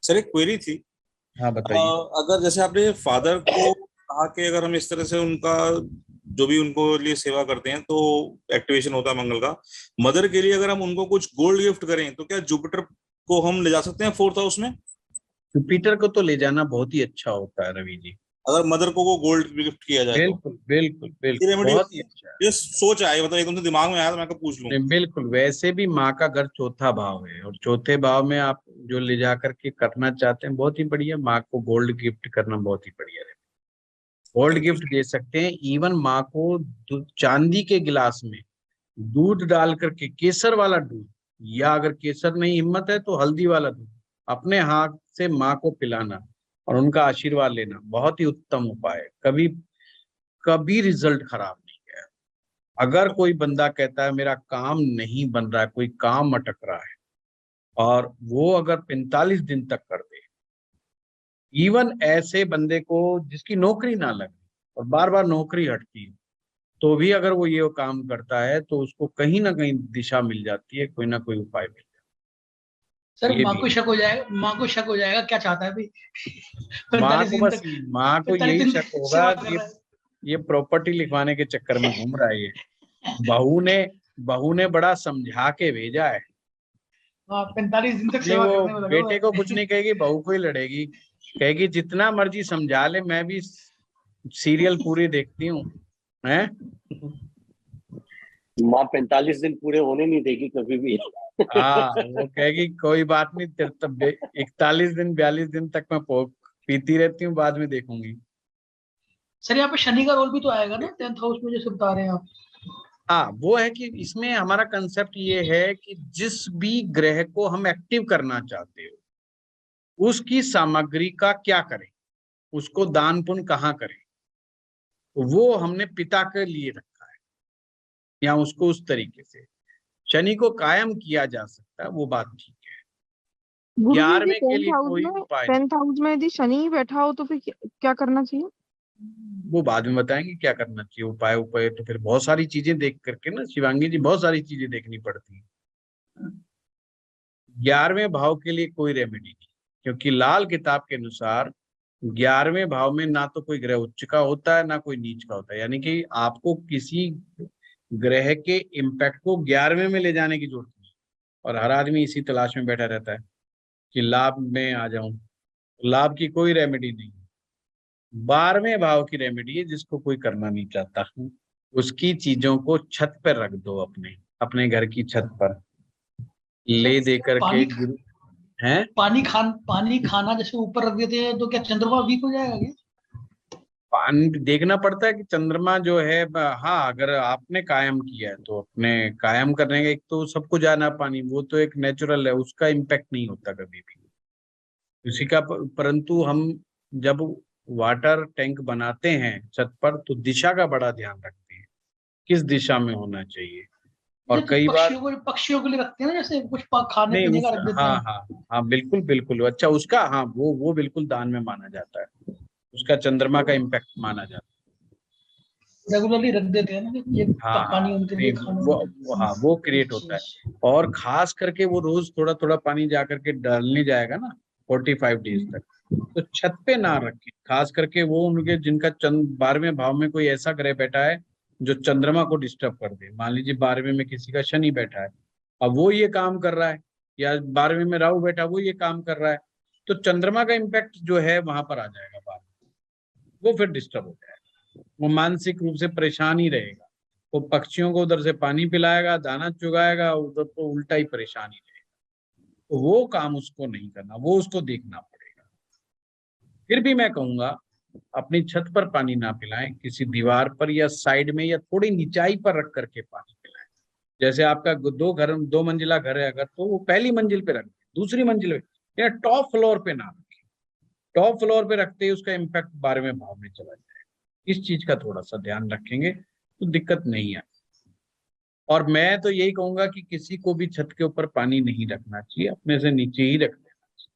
Sir एक query थी। हाँ बताइए। अगर जैसे आपने फादर को कहा कि अगर हम इस तरह से उनका जो भी उनको लिए सेवा करते हैं तो एक्टिवेशन होता है मंगल का। मदर के लिए अगर हम उनको कुछ गोल्ड गिफ्ट करें तो क्या जुपिटर को हम ले जा सकते हैं फोर्थ हाउस में? जुपिटर को तो ले जाना बहुत ही अच्छा होता है रवि जी। अगर मदर को वो गोल्ड गिफ्ट किया जाए तो बिल्कुल बिल्कुल ये बिल्कुल, रेमेडी बहुत ही अच्छा है। ये सोच आई, मतलब एकदम से दिमाग में आया तो मैं आपको पूछ लूं। नहीं बिल्कुल, वैसे भी माँ का घर चौथा भाव है, और चौथे भाव में आप जो ले जा करके करना चाहते हैं बहुत ही बढ़िया। माँ को गोल्ड गिफ्ट करना बहुत ही बढ़िया है। गोल्ड गिफ्ट दे सकते हैं। इवन माँ को चांदी के गिलास में दूध डाल करके, केसर वाला दूध, या अगर केसर नहीं हिम्मत है तो हल्दी वाला दूध अपने हाथ से माँ को पिलाना और उनका आशीर्वाद लेना बहुत ही उत्तम उपाय है। कभी कभी रिजल्ट खराब नहीं गया। अगर कोई बंदा कहता है मेरा काम नहीं बन रहा है, कोई काम अटक रहा है, और वो अगर 45 दिन तक कर दे, इवन ऐसे बंदे को जिसकी नौकरी ना लगे और बार बार नौकरी हटती है, तो भी अगर वो ये काम करता है तो उसको कहीं ना कहीं दिशा मिल जाती है, कोई ना कोई उपाय मिल सर जाता है। ये माँ भी को शक हो जाएगा, माँ को शक हो जाएगा क्या चाहता है भाई। माँ 45 को दिन बस, तक, माँ को 45 यही दिन शक तक होगा सेवा कर कि रहा है। ये प्रॉपर्टी लिखवाने के चक्कर में घूम रहा है ये। बहू ने बहू ने बड़ा समझा के भेजा है। हाँ, 45 दिन तक अपने सेवा वो करने में लगा हुआ बेटे को है। कुछ नहीं कहेगी, बहू को ही लड़ेगी। कहेगी जितना मर्जी समझा ले, मैं भी सीरियल पूरी देखती हूँ। हैं? माँ 45 दिन पूरे होने नहीं देगी कभी भी। हाँ, वो कहेगी कोई बात नहीं, तेरे तब 41 दिन 42 दिन तक मैं पीती रहती हूँ, बाद में देखूंगी। सर यहाँ पे शनि का रोल भी तो आएगा ना 10th हाउस में, जैसे बता रहे हैं आप। हाँ, वो है कि इसमें हमारा कंसेप्ट ये है कि जिस भी ग्रह को हम एक्टिव करना चाहते हो उसकी सामग्री का क्या करें, उसको दान पुण्य कहाँ करें, तो वो हमने पिता के लिए रखा है, या उसको उस तरीके से शनि को कायम किया जा सकता है, वो बात ठीक है। गुरुजी जी 11वें के 10th लिए हाउस कोई में, उपाय नहीं। 10th हाउस में यदि शनि ही बैठा हो तो फिर क्या करना चाहिए? वो बाद में बताएंगे क्या करना चाहिए। उपाय उपाय तो फिर बहुत सारी चीजें देख करके ना शिवांगी जी, बहुत सारी चीजें देखनी पड़ती है। 11वें भाव के लिए कोई रेमेडी नहीं, क्योंकि लाल किताब के अनुसार 11वें भाव में ना तो कोई ग्रह उच्च का होता है ना कोई नीच का होता है। यानी कि आपको किसी ग्रह के इम्पैक्ट को 11वें में ले जाने की जरूरत नहीं। और हर आदमी इसी तलाश में बैठा रहता है कि लाभ में आ जाऊं। लाभ की कोई रेमेडी नहीं। 12वें भाव की रेमेडी है, जिसको कोई करना नहीं चाहता, उसकी चीजों को छत पर रख दो, अपने अपने घर की छत पर सर ले दे करके। पानी गुरु हैं? पानी खाना जैसे ऊपर रख देते हैं तो क्या चंद्रमा वीक हो जाएगा क्या? पानी देखना पड़ता है कि चंद्रमा जो है हाँ, अगर आपने कायम किया है तो अपने कायम करने का, एक तो सबको जाना पानी, वो तो एक नेचुरल है, उसका इम्पैक्ट नहीं होता कभी भी उसी का। परंतु हम जब वाटर टैंक बनाते हैं छत पर तो दिशा का बड़ा ध्यान रखते हैं, किस दिशा में होना चाहिए। ये और तो कई बार पक्षियों के लिए रखते हैं ना, जैसे कुछ खाने नहीं पीने उस, का रख देते हाँ हैं। हाँ हाँ, बिल्कुल बिल्कुल, अच्छा उसका, हाँ वो बिल्कुल दान में माना जाता है। उसका चंद्रमा का इम्पैक्ट माना जाता रेगुलरली रख देते हैं ना कि ये है। हाँ पानी हाँ, उनके नहीं लिए, खाने हाँ वो में। क्रिएट होता है। और खास करके वो रोज थोड़ा थोड़ा पानी जा करके डालने जाएगा ना 45 डेज तक, तो छत पे ना रखें। खास करके वो उनके जिनका 12वें भाव में कोई ऐसा ग्रह बैठा है जो चंद्रमा को डिस्टर्ब कर दे। मान लीजिए 12वें में किसी का शनि बैठा है, अब वो ये काम कर रहा है, या 12वें में राहु बैठा वो ये काम कर रहा है, तो चंद्रमा का इम्पैक्ट जो है वहां पर आ जाएगा बाद में। वो फिर डिस्टर्ब हो जाएगा, वो मानसिक रूप से परेशान ही रहेगा। वो पक्षियों को उधर से पानी पिलाएगा, दाना चुगाएगा, उधर तो उल्टा ही परेशानी रहेगा। तो वो काम उसको नहीं करना, वो उसको देखना पड़ेगा। फिर भी मैं कहूंगा अपनी छत पर पानी ना पिलाएं, किसी दीवार पर या साइड में या थोड़ी निचाई पर रख करके पानी पिलाएं। जैसे आपका दो मंजिला घर है अगर, तो वो पहली मंजिल पे रख दें, दूसरी मंजिल पे या टॉप फ्लोर पे ना रखें। टॉप फ्लोर पे रखते ही उसका इम्पैक्ट 12वें भाव में चला जाएगा। इस चीज का थोड़ा सा ध्यान रखेंगे तो दिक्कत नहीं है। और मैं तो यही कहूंगा कि किसी को भी छत के ऊपर पानी नहीं रखना चाहिए, अपने से नीचे ही रख देना चाहिए।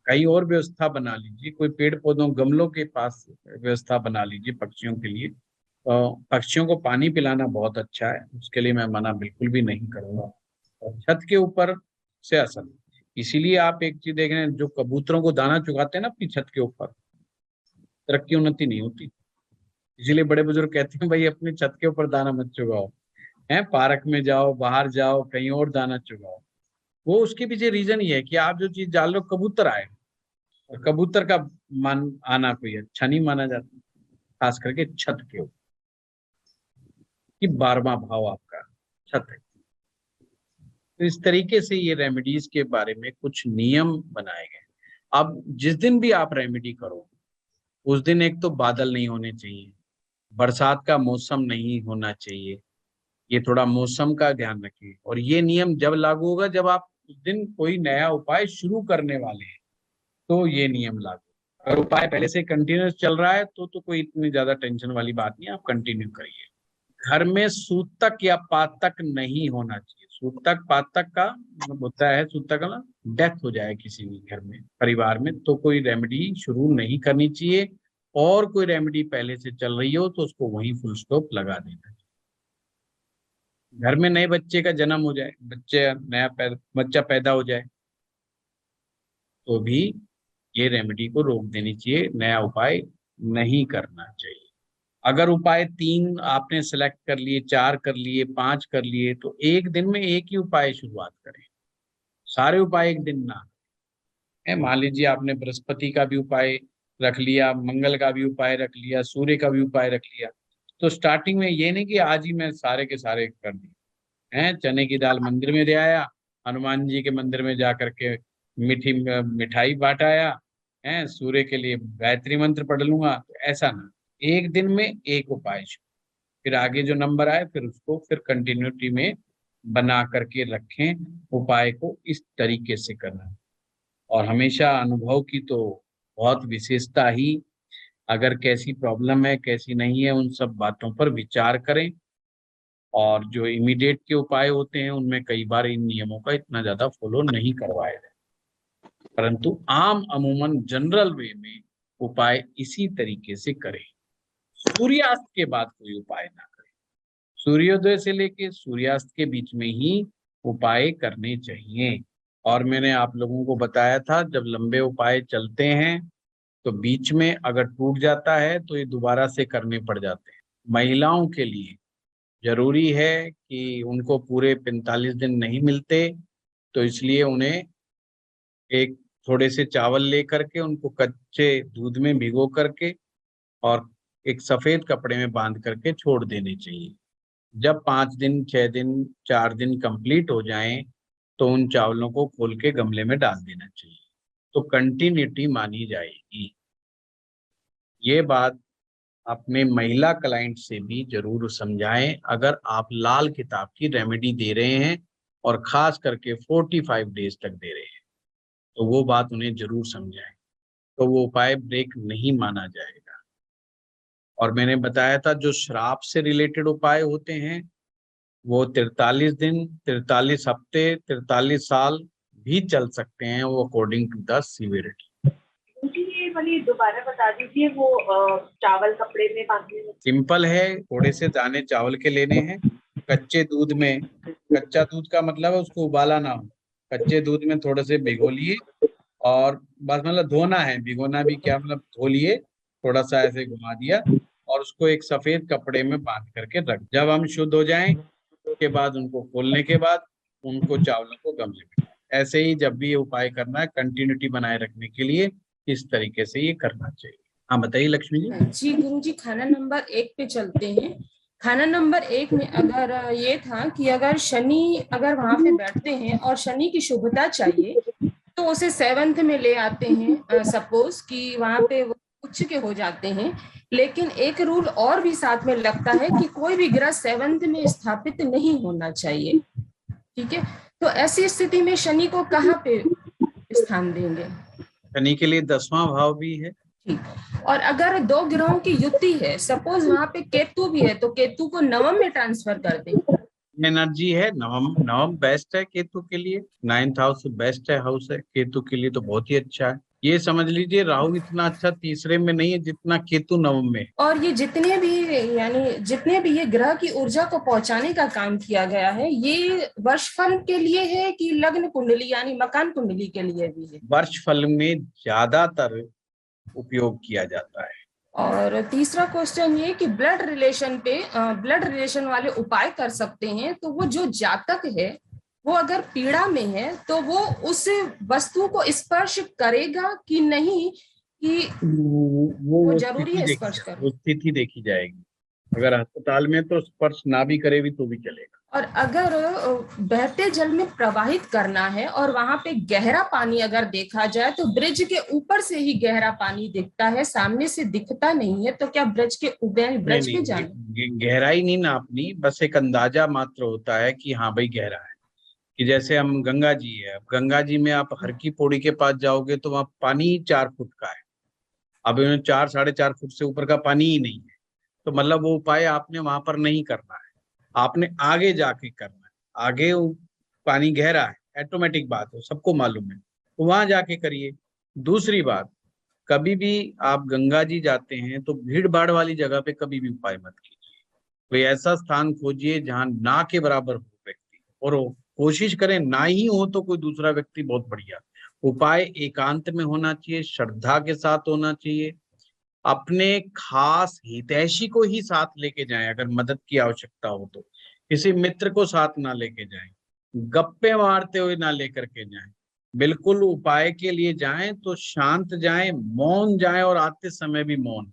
कहीं और व्यवस्था बना लीजिए, कोई पेड़ पौधों गमलों के पास व्यवस्था बना लीजिए पक्षियों के लिए। पक्षियों को पानी पिलाना बहुत अच्छा है, उसके लिए मैं मना बिल्कुल भी नहीं करूंगा। और छत के ऊपर से असर, इसीलिए आप एक चीज देख रहे हैं, जो कबूतरों को दाना चुगाते हैं ना अपनी छत के ऊपर, तरक्की उन्नति नहीं होती। इसीलिए बड़े बुजुर्ग कहते हैं भाई अपनी छत के ऊपर दाना मत चुगाओ, है पार्क में जाओ, बाहर जाओ, कहीं और दाना चुगाओ। वो उसके पीछे रीजन ये है कि आप जो चीज डाल रहे हो कबूतर आए, और कबूतर का मान आना कोई अच्छा नहीं माना जाता, खास करके छत के ऊपर कि 12वां भाव आपका छत है। तो इस तरीके से ये रेमेडीज के बारे में कुछ नियम बनाए गए। अब जिस दिन भी आप रेमेडी करो उस दिन एक तो बादल नहीं होने चाहिए, बरसात का मौसम नहीं होना चाहिए, ये थोड़ा मौसम का ध्यान रखिए। और ये नियम जब लागू होगा जब आप उस दिन कोई नया उपाय शुरू करने वाले हैं, तो ये नियम लागू। अगर उपाय पहले से कंटिन्यूस चल रहा है तो कोई इतनी ज्यादा टेंशन वाली बात नहीं है, आप कंटिन्यू करिए। घर में सूतक या पातक नहीं होना चाहिए। सूतक पातक का मतलब होता है, सूतक का ना डेथ हो जाए किसी भी घर में परिवार में, तो कोई रेमेडी शुरू नहीं करनी चाहिए। और कोई रेमेडी पहले से चल रही हो तो उसको वहीं फुल स्टॉप लगा देना। घर में नए बच्चे का जन्म हो जाए, बच्चा पैदा हो जाए, तो भी ये रेमेडी को रोक देनी चाहिए, नया उपाय नहीं करना चाहिए। अगर उपाय 3 आपने सेलेक्ट कर लिए, 4 कर लिए, 5 कर लिए, तो एक दिन में एक ही उपाय शुरुआत करें, सारे उपाय एक दिन ना है। मान लीजिए आपने बृहस्पति का भी उपाय रख लिया, मंगल का भी उपाय रख लिया, सूर्य का भी उपाय रख लिया, तो स्टार्टिंग में ये नहीं कि आज ही मैं सारे के सारे कर दिए हैं। चने की दाल मंदिर में ले आया, हनुमान जी के मंदिर में जा करके मिठाई बांट आया, है सूर्य के लिए गायत्री मंत्र पढ़ लूंगा, तो ऐसा ना। एक दिन में एक उपाय, फिर आगे जो नंबर आए फिर उसको फिर कंटिन्यूटी में बना करके रखें। उपाय को इस तरीके से करना। और हमेशा अनुभव की तो बहुत विशेषता ही, अगर कैसी प्रॉब्लम है कैसी नहीं है उन सब बातों पर विचार करें। और जो इमीडिएट के उपाय होते हैं उनमें कई बार इन नियमों का इतना ज्यादा फॉलो नहीं करवाया जाए, परंतु आम अमूमन जनरल वे में उपाय इसी तरीके से करें। सूर्यास्त के बाद कोई उपाय ना करें, सूर्योदय से लेके सूर्यास्त के बीच में ही उपाय करने चाहिए। और मैंने आप लोगों को बताया था जब लंबे उपाय चलते हैं तो बीच में अगर टूट जाता है तो ये दोबारा से करने पड़ जाते हैं। महिलाओं के लिए जरूरी है कि उनको पूरे 45 दिन नहीं मिलते, तो इसलिए उन्हें एक थोड़े से चावल ले करके उनको कच्चे दूध में भिगो करके और एक सफेद कपड़े में बांध करके छोड़ देने चाहिए। जब 5 दिन 6 दिन 4 दिन कंप्लीट हो जाएं तो उन चावलों को खोल के गमले में डाल देना चाहिए, तो कंटिन्यूटी मानी जाएगी। ये बात अपने महिला क्लाइंट से भी जरूर समझाएं। अगर आप लाल किताब की रेमेडी दे रहे हैं और खास करके 45 डेज तक दे रहे हैं तो वो बात उन्हें जरूर समझाएं, तो वो उपाय ब्रेक नहीं माना जाएगा। और मैंने बताया था जो श्राप से रिलेटेड उपाय होते हैं वो 43 दिन, 43 हफ्ते, 43 साल भी चल सकते हैं, वो अकॉर्डिंग टू द सीवियरिटी। ये वाली दोबारा बता दीजिए, वो चावल कपड़े में बांधने में। सिंपल है, थोड़े से दाने चावल के लेने हैं, कच्चे दूध में, कच्चा दूध का मतलब है उसको उबाला ना हो, कच्चे दूध में थोड़े से भिगो लिए और बस मतलब धोना है, भिगोना भी क्या मतलब धो लिए, थोड़ा सा ऐसे घुमा दिया और उसको एक सफेद कपड़े में बांध करके रख। जब हम शुद्ध हो जाएं उसके बाद उनको खोलने के बाद उनको चावलों को गमले में, ऐसे ही जब भी ये उपाय करना है कंटिन्यूटी बनाए रखने के लिए इस तरीके से ये करना चाहिए। हाँ बताइए लक्ष्मी जी। जी गुरुजी, खाना नंबर 1 पे चलते हैं। खाना नंबर 1 में अगर ये था कि अगर शनि अगर वहां पे बैठते हैं और शनि की शुभता चाहिए तो उसे 7th में ले आते हैं। सपोज कि वहां पे वो उच्च के हो जाते हैं, लेकिन एक रूल और भी साथ में लगता है कि कोई भी ग्रह 7th में स्थापित नहीं होना चाहिए। ठीक है, तो ऐसी स्थिति में शनि को कहाँ पे स्थान देंगे? शनि के लिए 10वां भाव भी है। ठीक, और अगर 2 ग्रहों की युति है, सपोज वहां पे केतु भी है, तो केतु को 9th में ट्रांसफर कर दें। एनर्जी है, नवम बेस्ट है केतु के लिए, 9th हाउस बेस्ट है हाउस है केतु के लिए, तो बहुत ही अच्छा है। ये समझ लीजिए राहु इतना अच्छा तीसरे में नहीं है जितना केतु नवम में। और ये जितने भी ये ग्रह की ऊर्जा को पहुंचाने का काम किया गया है, ये वर्षफल के लिए है कि लग्न कुंडली यानी मकान कुंडली के लिए भी है? वर्षफल में ज्यादातर उपयोग किया जाता है। और तीसरा क्वेश्चन ये कि ब्लड रिलेशन वाले उपाय कर सकते हैं, तो वो जो जातक है वो अगर पीड़ा में है तो वो उस वस्तु को स्पर्श करेगा कि नहीं, कि वो जरूरी है स्पर्श करना? वो स्थिति देखी जाएगी। अगर अस्पताल में तो स्पर्श ना भी करे भी तो भी चलेगा। और अगर बहते जल में प्रवाहित करना है और वहां पे गहरा पानी अगर देखा जाए तो ब्रिज के ऊपर से ही गहरा पानी दिखता है, सामने से दिखता नहीं है, तो क्या ब्रिज में जाना? गहराई नहीं नापनी, बस एक अंदाजा मात्र होता है कि हाँ भाई गहरा है। कि जैसे हम गंगा जी है, अब गंगा जी में आप हर की पौड़ी के पास जाओगे तो वहां पानी 4 फुट का है। अब 4 साढ़े 4 फुट से ऊपर का पानी ही नहीं है, तो मतलब वो उपाय आपने वहां पर नहीं करना है, आपने आगे जाके करना है। आगे पानी गहरा है, ऑटोमेटिक बात है, सबको मालूम है, तो वहां जाके करिए। दूसरी बात, कभी भी आप गंगा जी जाते हैं तो भीड़ भाड़ वाली जगह पे कभी भी उपाय मत कीजिए। कोई ऐसा स्थान खोजिए जहां ना के बराबर हो व्यक्ति, और कोशिश करें ना ही हो तो कोई दूसरा व्यक्ति, बहुत बढ़िया। उपाय एकांत में होना चाहिए, श्रद्धा के साथ होना चाहिए। अपने खास हितैषी को ही साथ लेके जाएं, अगर मदद की आवश्यकता हो तो। किसी मित्र को साथ ना लेके जाएं, गप्पे मारते हुए ना लेकर के जाएं। बिल्कुल उपाय के लिए जाएं तो शांत जाएं, मौन जाएं, और आते समय भी मौन।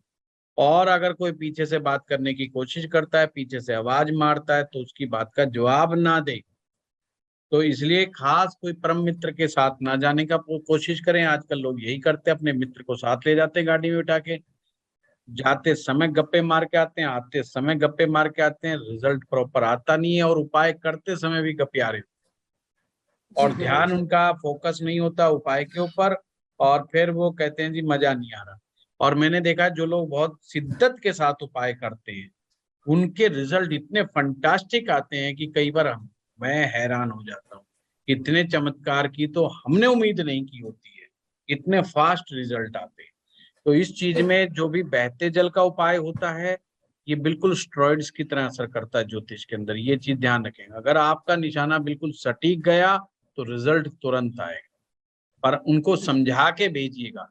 और अगर कोई पीछे से बात करने की कोशिश करता है, पीछे से आवाज मारता है, तो उसकी बात का जवाब ना दे। तो इसलिए खास कोई परम मित्र के साथ ना जाने का कोशिश करें। आजकल लोग यही करते हैं, अपने मित्र को साथ ले जाते हैं गाड़ी में उठा के, जाते समय गप्पे मार के आते हैं, आते समय गप्पे मार के आते हैं, रिजल्ट प्रॉपर आता नहीं है, और उपाय करते समय भी गप्पे आ रहे और ध्यान उनका फोकस नहीं होता उपाय के ऊपर, और फिर वो कहते हैं जी मजा नहीं आ रहा। और मैंने देखा जो लोग बहुत शिद्दत के साथ उपाय करते हैं उनके रिजल्ट इतने फंटास्टिक आते हैं कि कई बार मैं हैरान हो जाता हूँ, इतने चमत्कार की तो हमने उम्मीद नहीं की होती है, इतने फास्ट रिजल्ट आते हैं। तो इस चीज में जो भी बहते जल का उपाय होता है, ये बिल्कुल स्टेरॉइड्स की तरह असर करता है ज्योतिष के अंदर। ये चीज ध्यान रखें, अगर आपका निशाना बिल्कुल सटीक गया तो रिजल्ट तुरंत आएगा, पर उनको समझा के भेजिएगा।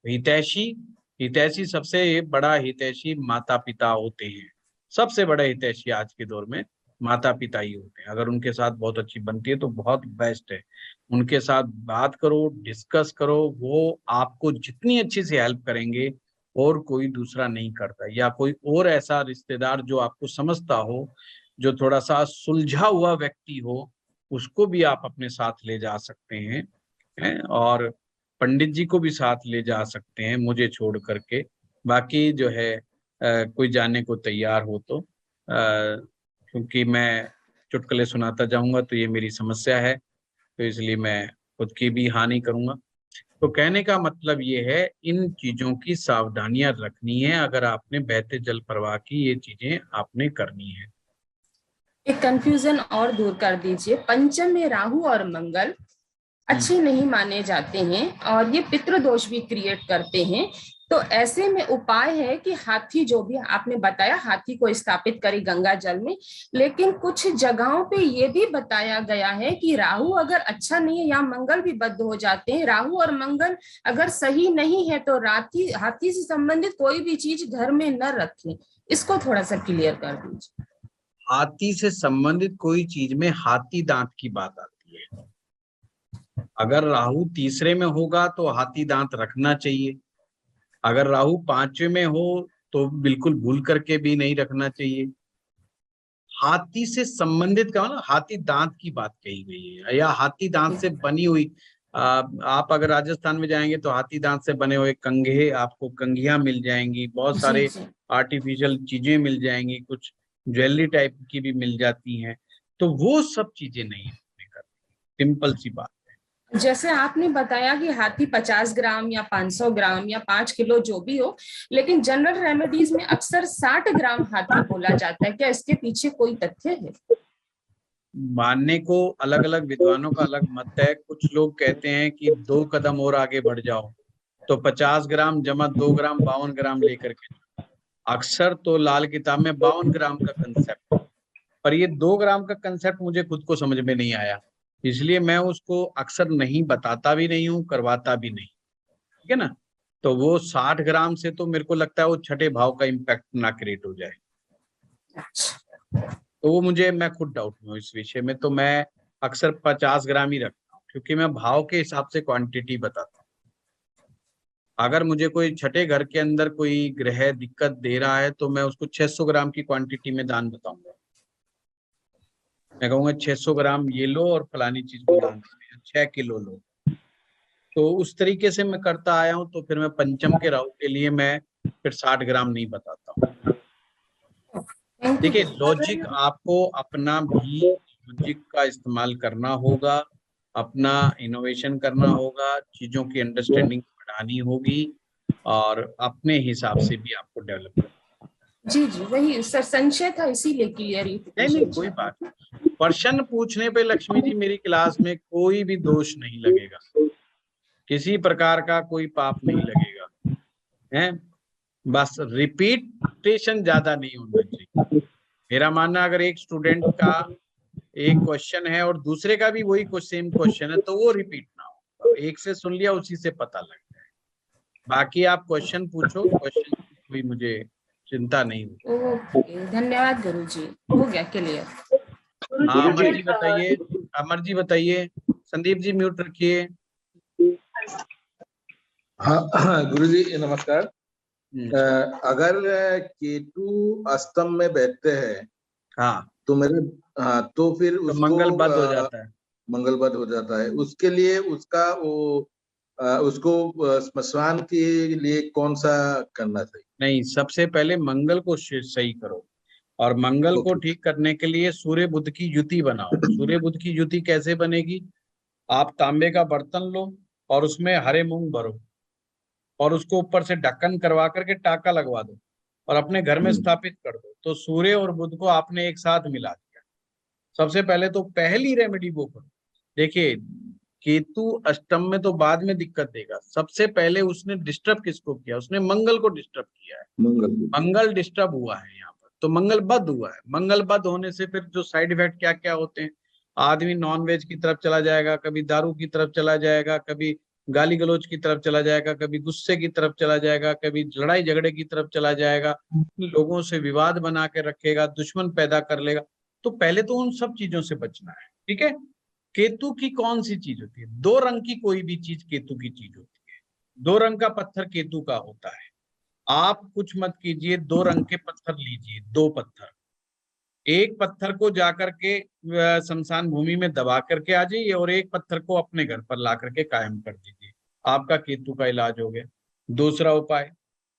हितैषी सबसे बड़ा हितैषी माता पिता होते हैं। सबसे बड़े हितैषी आज के दौर में माता पिता ही होते हैं। अगर उनके साथ बहुत अच्छी बनती है तो बहुत बेस्ट है। उनके साथ बात करो, डिस्कस करो, वो आपको जितनी अच्छी से हेल्प करेंगे और कोई दूसरा नहीं करता। या कोई और ऐसा रिश्तेदार जो आपको समझता हो, जो थोड़ा सा सुलझा हुआ व्यक्ति हो, उसको भी आप अपने साथ ले जा सकते हैं, और पंडित जी को भी साथ ले जा सकते हैं मुझे छोड़ करके। बाकी जो है कोई जाने को तैयार हो तो, क्योंकि मैं चुटकुले सुनाता जाऊंगा तो ये मेरी समस्या है, तो इसलिए मैं खुद की भी हानि करूंगा। तो कहने का मतलब ये है, इन चीजों की सावधानियां रखनी है। अगर आपने बहते जल प्रवाह की ये चीजें आपने करनी है। एक कंफ्यूजन और दूर कर दीजिए। पंचम में राहु और मंगल अच्छे नहीं माने जाते हैं और ये पितृदोष भी क्रिएट करते हैं। तो ऐसे में उपाय है कि हाथी, जो भी आपने बताया, हाथी को स्थापित करें गंगा जल में। लेकिन कुछ जगहों पे ये भी बताया गया है कि राहु अगर अच्छा नहीं है या मंगल भी बद्ध हो जाते हैं। राहु और मंगल अगर सही नहीं है तो हाथी से संबंधित कोई भी चीज घर में न रखें। इसको थोड़ा सा क्लियर कर दीजिए। हाथी से संबंधित कोई चीज में हाथी दांत की बात आती है। अगर राहु तीसरे में होगा तो हाथी दांत रखना चाहिए। अगर राहु 5वें में हो तो बिल्कुल भूल करके भी नहीं रखना चाहिए। हाथी से संबंधित का ना, हाथी दांत की बात कही गई है, या हाथी दांत से बनी हुई। आप अगर राजस्थान में जाएंगे तो हाथी दांत से बने हुए कंघे, आपको कंघियां मिल जाएंगी, बहुत सारे आर्टिफिशियल चीजें मिल जाएंगी, कुछ ज्वेलरी टाइप की भी मिल जाती हैं। तो वो सब चीजें नहीं करती, सिंपल सी बात। जैसे आपने बताया कि हाथी 50 ग्राम या 500 ग्राम या 5 किलो जो भी हो, लेकिन जनरल रेमेडीज में अक्सर 60 ग्राम हाथी बोला जाता है। क्या इसके पीछे कोई तथ्य है? मानने को अलग अलग विद्वानों का अलग मत है। कुछ लोग कहते हैं कि 2 कदम और आगे बढ़ जाओ, तो 50 ग्राम जमा 2 ग्राम 52 ग्राम लेकर के, अक्सर तो लाल किताब में 52 ग्राम का कंसेप्ट, पर ये 2 ग्राम का कंसेप्ट मुझे खुद को समझ में नहीं आया, इसलिए मैं उसको अक्सर नहीं बताता भी नहीं हूँ, करवाता भी नहीं, ठीक है ना। तो वो 60 ग्राम से तो मेरे को लगता है वो छठे भाव का इम्पैक्ट ना क्रिएट हो जाए, तो वो मैं खुद डाउट में हूँ इस विषय में। तो मैं अक्सर 50 ग्राम ही रखता हूँ, क्योंकि मैं भाव के हिसाब से क्वांटिटी बताता हूँ। अगर मुझे कोई छठे घर के अंदर कोई ग्रह दिक्कत दे रहा है तो मैं उसको 600 ग्राम की क्वांटिटी में दान बताऊंगा। मैं कहूँगा 600 ग्राम ये लो और फलानी चीज को दान दो, 6 किलो लो। तो उस तरीके से मैं करता आया हूँ। तो फिर मैं पंचम के राहु के लिए मैं फिर 60 ग्राम नहीं बताता हूँ। देखिए, लॉजिक आपको अपना भी लॉजिक का इस्तेमाल करना होगा, अपना इनोवेशन करना होगा, चीजों की अंडरस्टैंडिंग बढ़ानी होगी और अपने हिसाब से भी आपको डेवलप करना। जी जी, वही सर संशय था, इसीलिए क्लियर नहीं, कोई बात नहीं। प्रश्न पूछने पे लक्ष्मी जी मेरी क्लास में कोई भी दोष नहीं लगेगा, किसी प्रकार का कोई पाप नहीं लगेगा, है बस रिपीटेशन ज्यादा नहीं होना चाहिए। मेरा मानना, अगर एक स्टूडेंट का एक क्वेश्चन है और दूसरे का भी वही सेम क्वेश्चन है तो वो रिपीट ना हो, एक से सुन लिया उसी से पता लग जाए। बाकी आप क्वेश्चन पूछो, क्वेश्चन की कोई मुझे चिंता नहीं हुई। ओके, धन्यवाद गुरु जी, हो गया क्लियर। हाँ, अमर जी बताइए, अमर जी बताइए, संदीप जी म्यूट रखिए। हाँ गुरु जी नमस्कार। अगर केतु अष्टम में बैठते हैं, हाँ, तो तो फिर उसको मंगल बद हो जाता है, मंगल बद हो जाता है। उसके लिए उसको स्मशान के लिए कौन सा करना चाहिए? नहीं, सबसे पहले मंगल को सही करो, और मंगल को ठीक करने के लिए सूर्य बुध की युति बनाओ। सूर्य बुध की युति कैसे बनेगी? आप तांबे का बर्तन लो और उसमें हरे मूंग भरो और उसको ऊपर से ढक्कन करवा करके टाका लगवा दो और अपने घर में स्थापित कर दो। तो सूर्य और बुध को आपने एक साथ मिला दिया। सबसे पहले तो पहली रेमेडी वो करो। देखिए, केतु अष्टम में तो बाद में दिक्कत देगा, सबसे पहले उसने डिस्टर्ब किसको किया? उसने मंगल को डिस्टर्ब किया है। मंगल डिस्टर्ब हुआ है यहाँ पर, तो मंगल बद हुआ है। मंगल बद होने से फिर जो साइड इफेक्ट क्या क्या होते हैं, आदमी नॉनवेज की तरफ चला जाएगा, कभी दारू की तरफ चला जाएगा, कभी गाली गलौज की तरफ चला जाएगा, कभी गुस्से की तरफ चला जाएगा, कभी लड़ाई झगड़े की तरफ चला जाएगा, लोगों से विवाद बना के रखेगा, दुश्मन पैदा कर लेगा। तो पहले तो उन सब चीजों से बचना है, ठीक है। केतु की कौन सी चीज होती है? 2 रंग की कोई भी चीज केतु की चीज होती है। 2 रंग का पत्थर केतु का होता है। आप कुछ मत कीजिए, 2 रंग के पत्थर लीजिए, 2 पत्थर। एक पत्थर को जाकर के शमशान भूमि में दबा करके आ जाइए और एक पत्थर को अपने घर पर ला करके कायम कर दीजिए, आपका केतु का इलाज हो गया। दूसरा उपाय,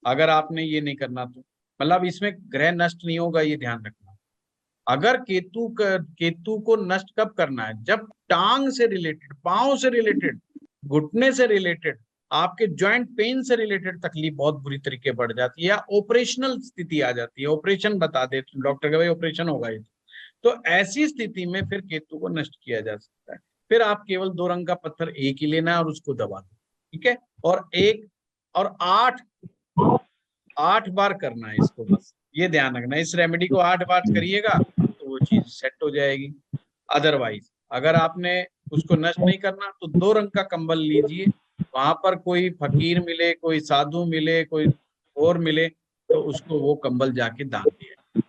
अगर आपने ये नहीं करना तो मतलब इसमें ग्रह नष्ट नहीं होगा, ये ध्यान रखना। अगर केतु को नष्ट कब करना है? जब टांग से रिलेटेड, पांव से रिलेटेड, घुटने से रिलेटेड, आपके जॉइंट पेन से रिलेटेड तकलीफ बहुत बुरी तरीके बढ़ जाती है या ऑपरेशनल स्थिति आ जाती है, ऑपरेशन बता दे डॉक्टर के भाई ऑपरेशन होगा ये, तो ऐसी स्थिति में फिर केतु को नष्ट किया जा सकता है। फिर आप केवल 2 रंग का पत्थर एक ही लेना है और उसको दबा दो, ठीक है। और 8 बार करना है इसको, बस ये ध्यान रखना। इस रेमेडी को 8 बार करिएगा तो वो चीज सेट हो जाएगी। अदरवाइज अगर आपने उसको नष्ट नहीं करना तो 2 रंग का कंबल लीजिए, वहां पर कोई फकीर मिले, कोई साधु मिले, कोई और मिले तो उसको वो कंबल जाके दान दिए।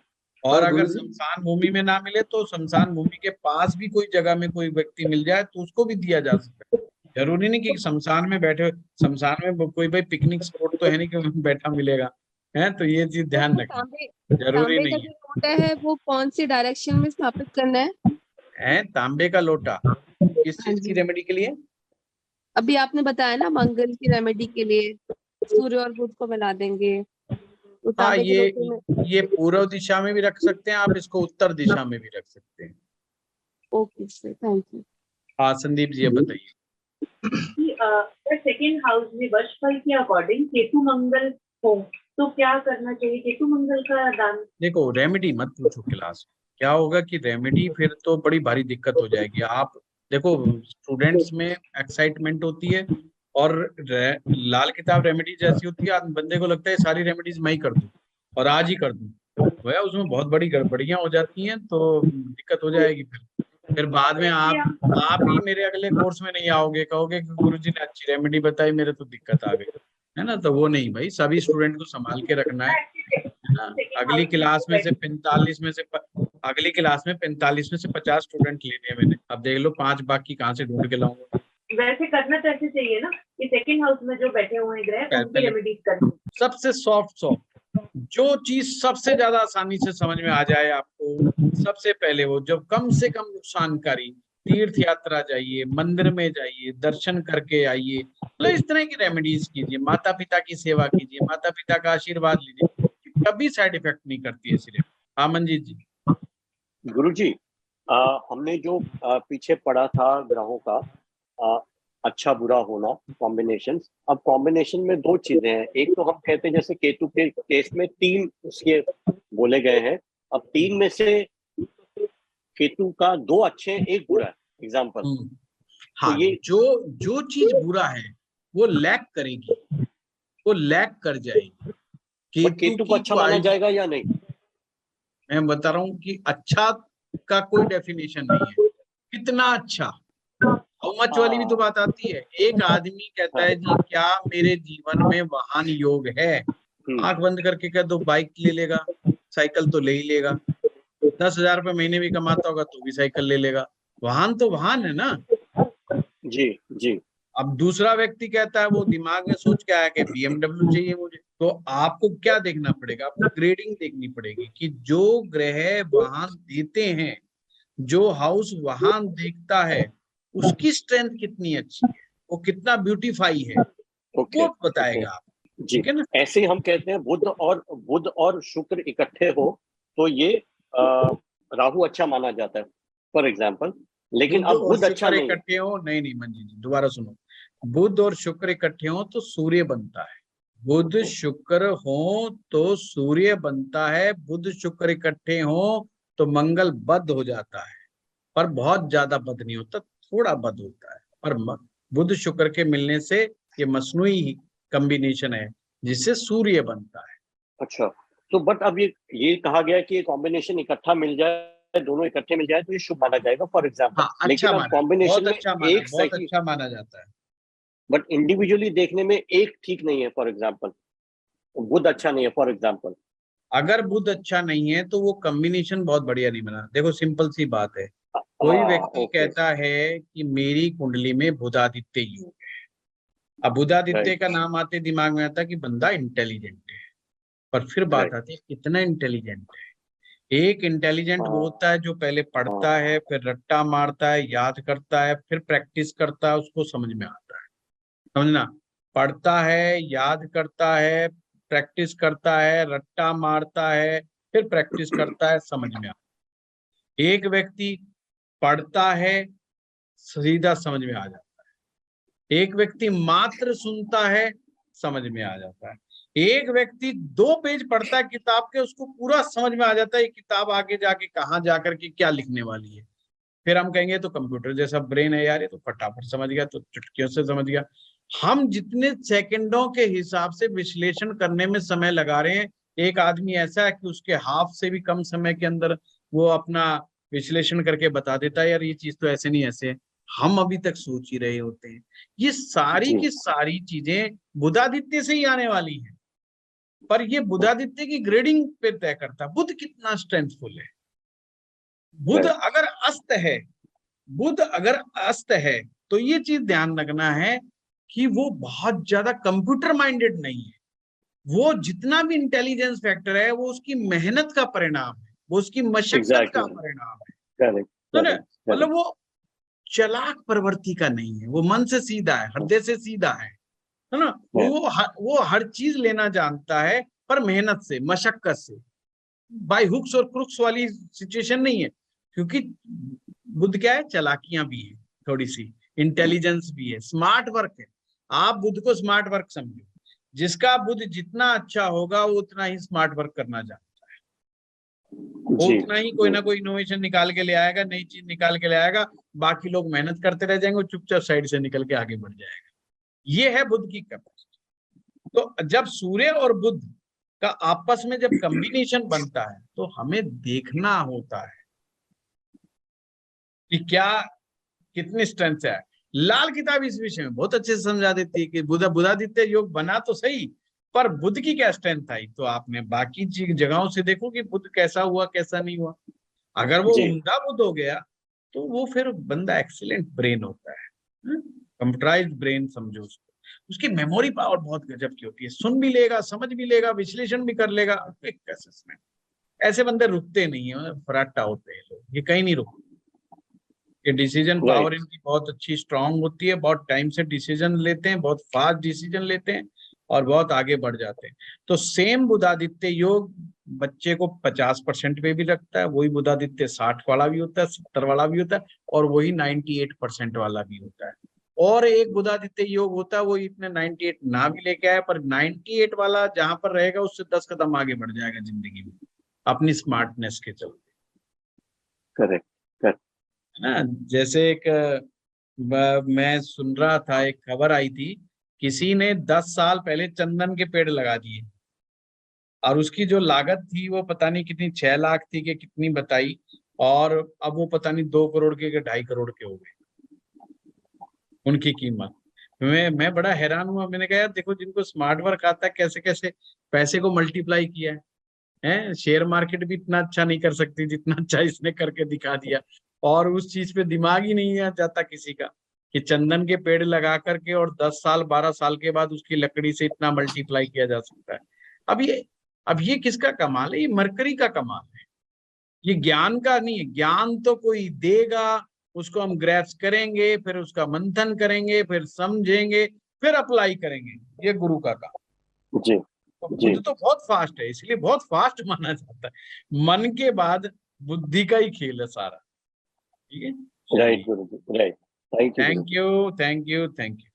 और अगर शमशान भूमि में ना मिले तो शमशान भूमि के पास भी कोई जगह में कोई व्यक्ति मिल जाए तो उसको भी दिया जा सकता है। जरूरी नहीं कि शमशान में बैठे, शमशान में कोई भाई पिकनिक स्पॉट तो है नहीं कि बैठा मिलेगा, है। तो ये चीज ध्यान रखना, जरूरी नहीं है। लोटा है वो कौन सी डायरेक्शन में स्थापित करना है? तांबे का लोटा किस चीज की रेमेडी के लिए? अभी आपने बताया ना मंगल की रेमेडी के लिए सूर्य और बुध को मिला देंगे। तो हाँ, में... ये पूर्व दिशा में भी रख सकते हैं आप, इसको उत्तर दिशा में भी रख सकते हैं। Okay sir, thank you. हाँ संदीप जी, अब बताइए। सेकेंड हाउस में वर्ष फल के अकॉर्डिंग केतु मंगल हो तो क्या करना चाहिए? केतु मंगल का दान। देखो, रेमेडी मत पूछो क्लास, क्या होगा कि रेमेडी फिर तो बड़ी भारी दिक्कत हो जाएगी। आप देखो, स्टूडेंट्स में एक्साइटमेंट होती है और लाल किताब रेमेडीज ऐसी होती है, बंदे को लगता है सारी रेमेडीज मैं ही कर दूं और आज ही कर दूं, भैया उसमें बहुत बड़ी गड़बड़ियां हो जाती हैं, तो दिक्कत हो जाएगी। फिर बाद में आप ही मेरे अगले कोर्स में नहीं आओगे, कहोगे कि गुरुजी ने अच्छी रेमेडी बताई, मेरे तो दिक्कत आ गई, है ना। तो वो नहीं भाई, सभी स्टूडेंट को संभाल के रखना है ना। अगली क्लास में से 50 50 स्टूडेंट लेने हैं मैंने, अब देख लो 5 बाकी कहाँ से ढूंढ के लाऊंगा। वैसे करना तो ऐसे चाहिए ना कि सेकंड हाउस में जो बैठे हुए हैं ग्रह उनकी रेमेडीज करनी। सबसे सॉफ्ट जो चीज सबसे ज्यादा आसानी से समझ में आ जाए आपको, सबसे पहले वो जब कम से कम नुकसानकारी, तीर्थ यात्रा जाइए, मंदिर में जाइए, दर्शन करके आइए, मतलब इस तरह की रेमेडीज कीजिए, माता पिता की सेवा कीजिए, माता पिता का आशीर्वाद लीजिए, कभी साइड इफेक्ट नहीं करती है सिर्फ। हाँ मंजीत जी। गुरुजी, हमने जो पीछे पढ़ा था ग्रहों का अच्छा बुरा होना, कॉम्बिनेशन। अब कॉम्बिनेशन में 2 चीजें हैं, एक तो हम कहते हैं जैसे केतु के केस में 3 उसके बोले गए हैं, अब 3 में से केतु का 2 अच्छे 1 बुरा है, एग्जाम्पल। हाँ, तो ये जो चीज बुरा है वो लैक करेगी, वो लैक कर जाएगी। केतु को अच्छा माना जाएगा या नहीं? मैं बता रहा हूँ कि अच्छा का कोई डेफिनेशन नहीं है, कितना अच्छा, हाउ मच वाली भी तो बात आती है। एक आदमी कहता है जी क्या मेरे जीवन में वाहन योग है, आंख बंद करके कह दो बाइक ले लेगा, साइकिल तो ले ही लेगा, 10,000 रुपए महीने भी कमाता होगा तो भी साइकिल ले लेगा, वाहन तो वाहन है ना। जी जी। अब दूसरा व्यक्ति कहता है, वो दिमाग में सोच के आया कि BMW चाहिए मुझे, तो आपको क्या देखना पड़ेगा, आपको ग्रेडिंग देखनी पड़ेगी कि जो ग्रह वाहन देते हैं, जो हाउस वाहन देखता है, उसकी स्ट्रेंथ कितनी अच्छी है, वो कितना ब्यूटीफाई है, वो बताएगा आप। ठीक है ना। ऐसे ही हम कहते हैं बुध और शुक्र इकट्ठे हो तो ये राहु अच्छा माना जाता है फॉर एग्जाम्पल, लेकिन अब बुध अच्छा नहीं इकट्ठे हो, नहीं मंजी जी दोबारा सुनो, बुध और शुक्र इकट्ठे हो तो सूर्य बनता है, बुध शुक्र हो तो सूर्य बनता है, बुध शुक्र इकट्ठे हो तो मंगल बद हो जाता है, पर बहुत ज्यादा बद नहीं होता, थोड़ा बद होता है, पर बुध शुक्र के मिलने से ये मसनूई कॉम्बिनेशन है जिससे सूर्य बनता है। अच्छा, तो बट अब ये कहा गया कि ये कॉम्बिनेशन इकट्ठा मिल जाए, दोनों इकट्ठे मिल जाए तो ये शुभ माना जाएगा फॉर एग्जाम्पल। हाँ, लेकिन अब कॉम्बिनेशन में एक बहुत अच्छा माना जाता है, बट इंडिविजुअली देखने में एक ठीक नहीं है, फॉर एग्जाम्पल बुध अच्छा नहीं है फॉर एग्जाम्पल। अगर बुध अच्छा नहीं है तो वो कॉम्बिनेशन बहुत बढ़िया नहीं बना। देखो सिंपल सी बात है, कोई व्यक्ति कहता है कि मेरी कुंडली में बुधादित्य योग है, अब बुधादित्य का नाम आते दिमाग में आता है कि बंदा इंटेलिजेंट है, पर फिर बात आती है कितना इंटेलिजेंट है। एक इंटेलिजेंट वो होता है जो पहले पढ़ता है, फिर रट्टा मारता है, याद करता है, फिर प्रैक्टिस करता है, उसको समझ में आता है, समझना, पढ़ता है, याद करता है, प्रैक्टिस करता है, रट्टा मारता है, फिर प्रैक्टिस करता है, समझ में आता है। एक व्यक्ति पढ़ता है, सीधा समझ में आ जाता है, एक व्यक्ति मात्र सुनता है, समझ में आ जाता है, एक व्यक्ति 2 पेज पढ़ता है किताब के, उसको पूरा समझ में आ जाता है ये किताब आगे जाके कहाँ जाकर के क्या लिखने वाली है। फिर हम कहेंगे तो कंप्यूटर जैसा ब्रेन है यार, ये तो फटाफट समझ गया, तो चुटकियों से समझ गया। हम जितने सेकंडों के हिसाब से विश्लेषण करने में समय लगा रहे हैं, एक आदमी ऐसा है कि उसके हाफ से भी कम समय के अंदर वो अपना विश्लेषण करके बता देता है यार ये चीज तो ऐसे नहीं ऐसे, हम अभी तक सोच ही रहे होते हैं। ये सारी की सारी चीजें बुधादित्य से ही आने वाली हैं, पर ये बुधादित्य की ग्रेडिंग पे तय करता है बुध कितना स्ट्रेंथफुल है। बुध अगर अस्त है तो ये चीज ध्यान रखना है कि वो बहुत ज्यादा कंप्यूटर माइंडेड नहीं है, वो जितना भी इंटेलिजेंस फैक्टर है वो उसकी मेहनत का परिणाम है, वो उसकी मशक्कत का परिणाम है, तो मतलब वो चालाक प्रवृत्ति का नहीं है, वो मन से सीधा है, हृदय से सीधा है ना। वो हर चीज लेना जानता है, पर मेहनत से, मशक्कत से, बाय हुक्स और क्रुक्स वाली सिचुएशन नहीं है, क्योंकि बुध क्या है, चालाकियां भी है, थोड़ी सी इंटेलिजेंस भी है, स्मार्ट वर्क है। आप बुध को स्मार्ट वर्क समझो, जिसका बुध जितना अच्छा होगा वो उतना ही स्मार्ट वर्क करना जानता है, वो उतना ही कोई ना कोई इनोवेशन निकाल के ले आएगा, नई चीज निकाल के ले आएगा, बाकी लोग मेहनत करते रह जाएंगे, चुपचाप साइड से निकल के आगे बढ़ जाएगा। ये है बुध की कैपेसिटी। तो जब सूर्य और बुध का आपस में जब कॉम्बिनेशन बनता है तो हमें देखना होता है कि क्या कितनी स्ट्रेंथ है। लाल किताब इस विषय में बहुत अच्छे से समझा देती है कि बुधादित्य योग बना तो सही, पर बुध की क्या स्ट्रेंथ आई। तो आपने बाकी जगहों से देखो कि बुध कैसा हुआ कैसा नहीं हुआ। अगर वो उम्दा बुध हो गया तो वो फिर बंदा एक्सीलेंट ब्रेन होता है, कंप्यूटराइज्ड ब्रेन समझो उसको। उसकी मेमोरी पावर बहुत गजब की होती है, सुन भी लेगा, समझ भी लेगा, विश्लेषण भी कर लेगा, क्विक असेसमेंट। ऐसे बंदे रुकते नहीं है, फराटा होते हैं लोग, ये कहीं नहीं रुकते। ये डिसीजन पावर इनकी बहुत अच्छी स्ट्रांग होती है, बहुत टाइम से डिसीजन लेते हैं, बहुत फास्ट डिसीजन लेते हैं और बहुत आगे बढ़ जाते हैं। तो सेम बुधादित्य योग बच्चे को 50% पे भी रखता है, वही बुधादित्य 60 वाला भी होता है, 70 वाला भी होता है, और वही 98% वाला भी होता है। और एक बुधादित्य योग होता है वो इतने 98 ना भी लेके आए, पर 98 वाला जहां पर रहेगा उससे 10 कदम आगे बढ़ जाएगा जिंदगी में अपनी स्मार्टनेस के चलते। करेक्ट है ना। जैसे एक मैं सुन रहा था, एक खबर आई थी, किसी ने 10 साल पहले चंदन के पेड़ लगा दिए और उसकी जो लागत थी वो पता नहीं कितनी 6 लाख थी कि कितनी बताई, और अब वो पता नहीं 2 करोड़ के 2.5 करोड़ के हो गए उनकी कीमत। मैं बड़ा हैरान हुआ। मैंने कहा यार देखो, जिनको स्मार्ट वर्क आता है कैसे कैसे पैसे को मल्टीप्लाई किया है। शेयर मार्केट भी इतना अच्छा नहीं कर सकती जितना अच्छा इसने करके दिखा दिया। और उस चीज पे दिमाग ही नहीं आ जाता किसी का कि चंदन के पेड़ लगा करके और 10 साल 12 साल के बाद उसकी लकड़ी से इतना मल्टीप्लाई किया जा सकता है। अब ये किसका कमाल है? ये मरकरी का कमाल है, ये ज्ञान का नहीं है। ज्ञान तो कोई देगा, उसको हम ग्रैस्प करेंगे, फिर उसका मंथन करेंगे, फिर समझेंगे, फिर अप्लाई करेंगे। ये गुरु का काम। जी तो बुद्ध तो बहुत फास्ट है, इसलिए बहुत फास्ट माना जाता है। मन के बाद बुद्धि का ही खेल है सारा। ठीक है, राइट गुरु जी, right. Thank you, thank you, thank you, thank you.